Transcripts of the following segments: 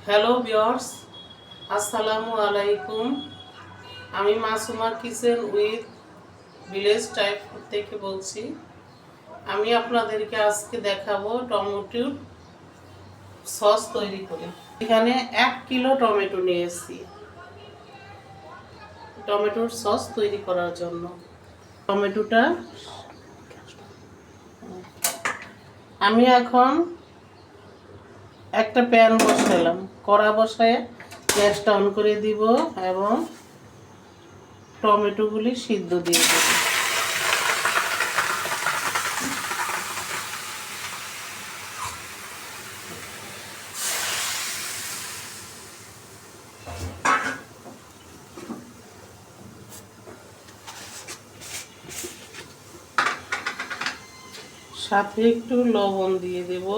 Hello viewers, আসসালামু আলাইকুম। আমি Masuma kitchen with village type থেকে বলছি। আমি আপনাদেরকে আজকে দেখাবো টমেটোর সস তৈরি করে। এখানে 1 কিলো টমেটো নিয়েছি টমেটোর সস তৈরি করার জন্য। টমেটোটা আমি এখন একটা প্যান বসালাম, কড়া বসায় গ্যাসটা অন করে দিব এবং টমেটোগুলি সিদ্ধ দিয়ে দেব। সাথে একটু লবণ দিয়ে দেব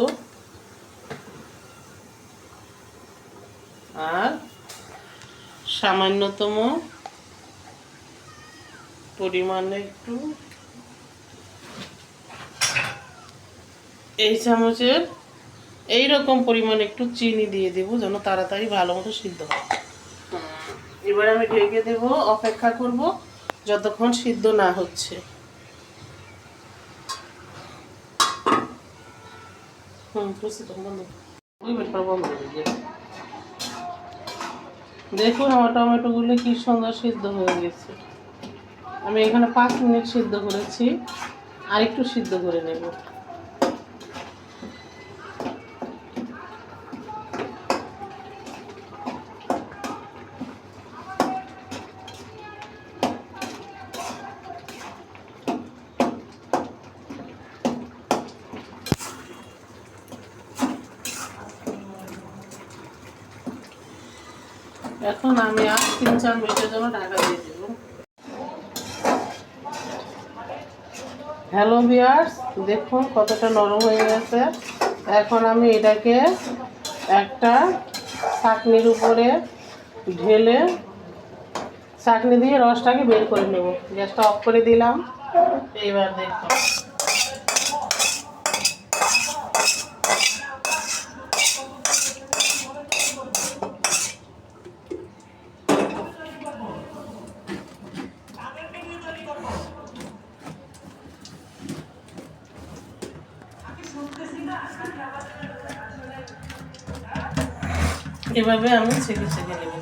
আর সামান্যতম পরিমাণে একটু এই চামচের এইরকম পরিমাণে একটু চিনি দিয়ে দেব যেন তাড়াতাড়ি ভালো মতো সিদ্ধ হয়। এবার আমি ঢেকে দেব, অপেক্ষা করব যতক্ষণ সিদ্ধ না হচ্ছে। দেখুন আমার টমেটোগুলো কি সুন্দর সিদ্ধ হয়ে গেছে। আমি এখানে 5 মিনিট সিদ্ধ করেছি, আর একটু সিদ্ধ করে নেব। এখন আমি আর 3-4 মিনিটের জন্য ঢাকা দিয়ে দেব। হ্যালো ভিউয়ার্স, দেখুন কতটা নরম হয়ে গেছে। এখন আমি এটাকে একটা ছাঁকনির উপরে ঢেলে ছাঁকনি দিয়ে রসটাকে বের করে নেব। গ্যাসটা অফ করে দিলাম। এইবার দেখুন এভাবে আমি ছেঁকে ছেঁকে নেব।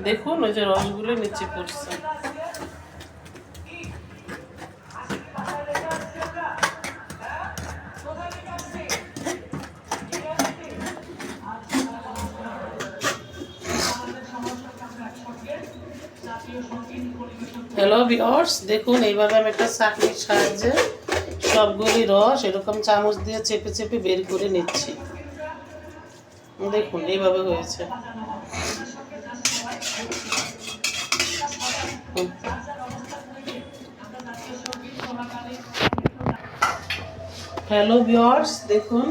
দেখুন ওই যে রসগুলো নিচে পড়ছে। হ্যালো ভিউয়ার্স, দেখুন এইভাবে আমি একটা ছাঁকনির সাহায্যে সবগুলি রস এরকম চামচ দিয়ে চেপে চেপে বের করে নিচ্ছি। দেখুন এইভাবে হয়েছে। হ্যালো ভিউয়ার্স, দেখুন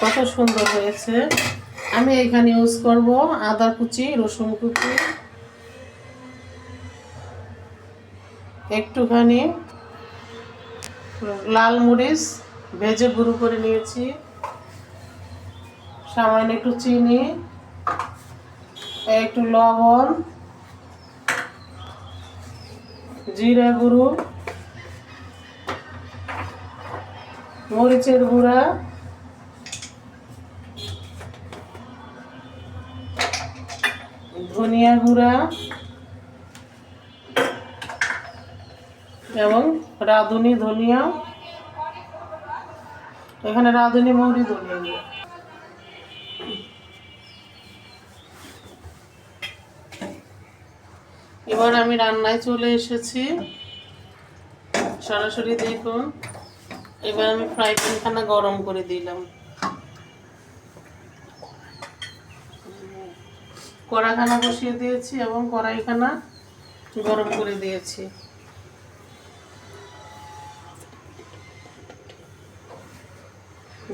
কত সুন্দর হয়েছে। আমি এখানে ইউজ করব আদা কুচি, রসুন কুচি, একটুখানি লাল মরিচ ভেজে গুঁড়ো করে নিয়েছি, সামান্য একটু চিনি, একটু লবণ, জিরা গুঁড়ো, মরিচের গুঁড়া, ধনিয়া গুঁড়া এবং রাঁধুনি ধনিয়া। এখানে রাঁধুনি মৌরি ধনিয়া। এবার আমি রান্নায় চলে এসেছি সরাসরি। দেখুন এবার আমি ফ্রাই প্যানখানা গরম করে দিলাম, কড়াখানা বসিয়ে দিয়েছি এবং কড়াইখানা গরম করে দিয়েছি।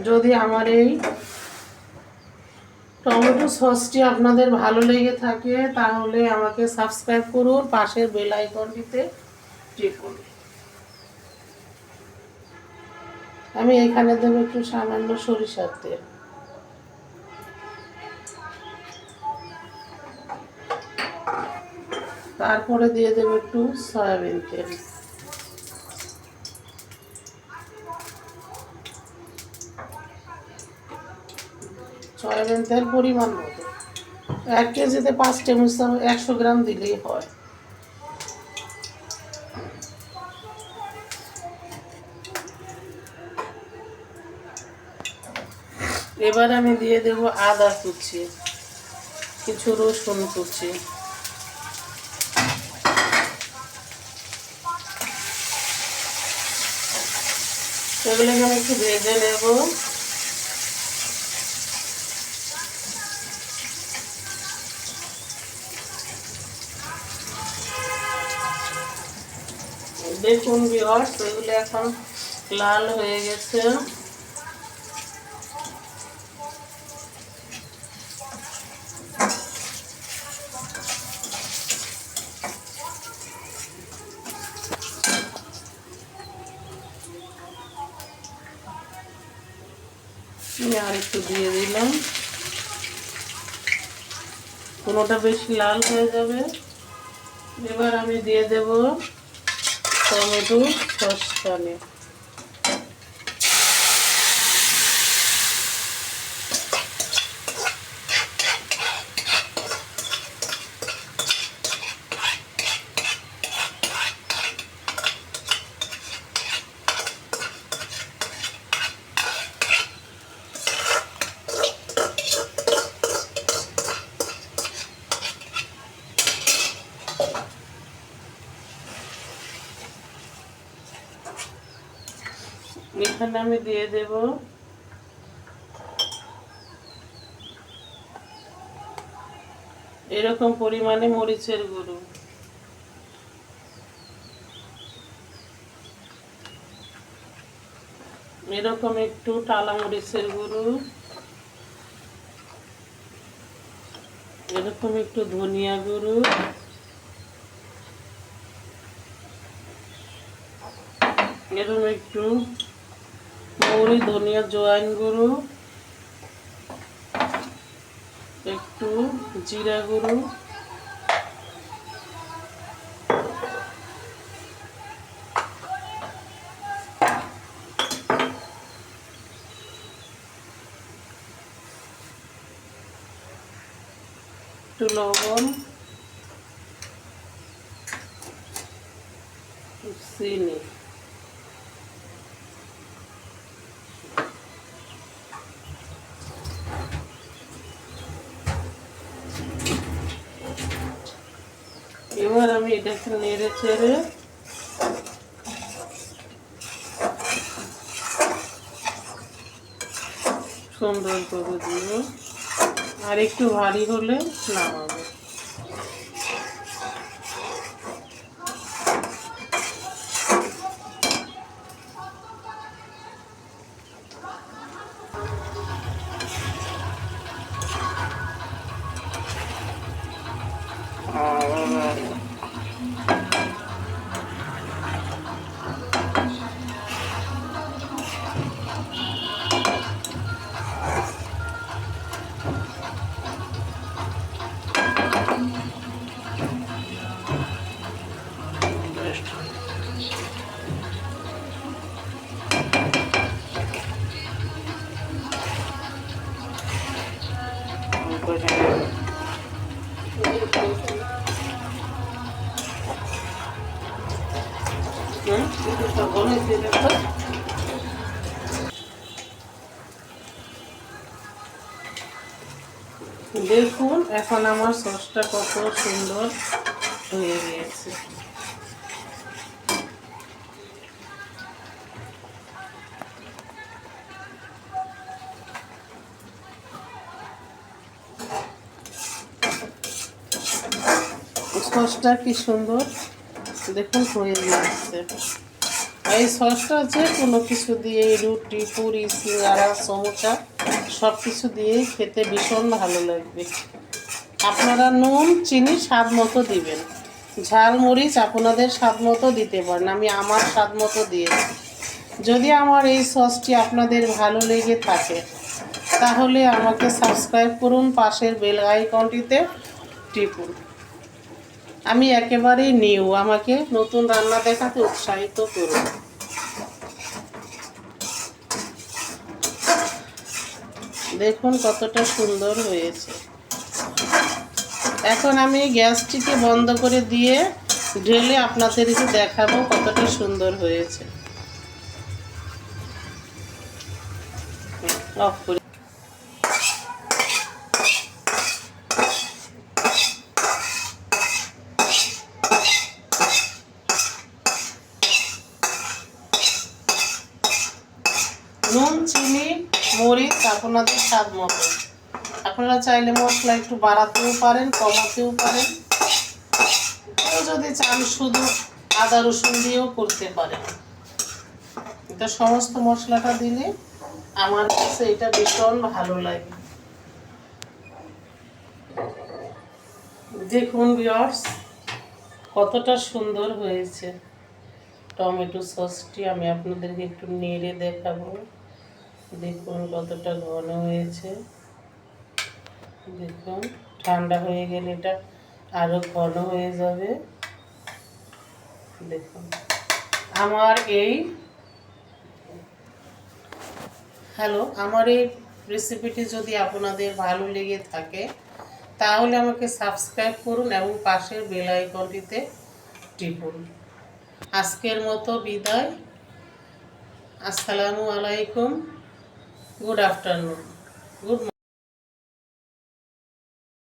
যদি আমার এই টমেটো সসটি আপনাদের ভালো লেগে থাকে তাহলে আমাকে সাবস্ক্রাইব করুন, পাশের বেল আইকনটিতে টিপুন। আমি এখানে দেবো একটু সামান্য সরিষার তেল, তারপরে দিয়ে দেবো একটু সয়াবিন তেল। সয়াবিন তেল পরিমাণ মতো, 1 কেজিতে 5 টেবিল চামচ 100 গ্রাম দিলেই হয়। এবার আমি দিয়ে দেব আদা কুচি, কিছু রসুন কুচি, এগুলোকে আমি একটু ভেজে নেব। দেখুন ভিউয়ার্স, এগুলো এখন লাল হয়ে গেছে। আর একটু দিয়ে দিলাম, কোনোটা বেশি লাল হয়ে যাবে। এবার আমি দিয়ে দেব টমেটো সসটানে। এখানে আমি দিয়ে দেব এরকম পরিমাণে মরিচের গুঁড়ো, এরকম একটু টালা মরিচের গুঁড়ো, এরকম একটু ধনিয়া গুঁড়ো, এরকম একটু মৌরি ধনিয়া জোয়ান গুঁড়ো, একটু জিরা গুঁড়ো, একটু লবণ, চিনি। এবার আমি এটাকে নেড়ে চেড়ে সুন্দর করে দিব, আর একটু ভারী হলে নামাবো। দেখুন এখন আমার সসটা কত সুন্দর হয়ে গিয়েছে। সসটা কি সুন্দর দেখুন হয়ে গিয়েছে। এই সসটা যে কোনো কিছু দিয়ে রুটি, পুরি, সিঙ্গারা, সমোসা সব কিছু দিয়েই খেতে ভীষণ ভালো লাগবে। আপনারা নুন চিনি স্বাদ মতো দিবেন, ঝাল মরিচ আপনাদের স্বাদ মতো দিতে পারেন, আমি আমার স্বাদ মতো দিয়েছি। যদি আমার এই সসটি আপনাদের ভালো লেগে থাকে তাহলে আমাকে সাবস্ক্রাইব করুন, পাশের বেল আইকনটিতে টিপুন। আমি একেবারেই নিউ, আমাকে নতুন রান্না দেখাতে উৎসাহিত করুন। দেখুন কতটা সুন্দর হয়েছে। এখন আমি গ্যাসটিকে বন্ধ করে দিয়ে ঢেলে আপনাদেরকে দেখাবো কতটা সুন্দর হয়েছে। অফ করে নুন চিনি মরিচ আপনাদের স্বাদ মতো, আপনারা চাইলে মশলা একটু বাড়াতেও পারেন কমাতেও পারেন, কেউ যদি চান শুধু আদা রসুন দিয়েও করতে পারেন। এটা সমস্ত মশলাটা দিলে আমার কাছে এটা ভীষণ ভালো লাগে। দেখুন ভিউয়ার্স কতটা সুন্দর হয়েছে টমেটো সসটি। আমি আপনাদেরকে একটু নেড়ে দেখাবো। দেখুন কতটা ঘন হয়েছে। দেখুন ঠান্ডা হয়ে গেলে এটা আরো ঘন হয়ে যাবে। দেখুন আমার এই আমার এই রেসিপিটি যদি আপনাদের ভালো লেগে থাকে তাহলে আমাকে সাবস্ক্রাইব করুন এবং পাশের বেল আইকনটিতে টিপুন। আজকের মতো বিদায়। আসসালামু আলাইকুম, গুড আফটারনুন, গুড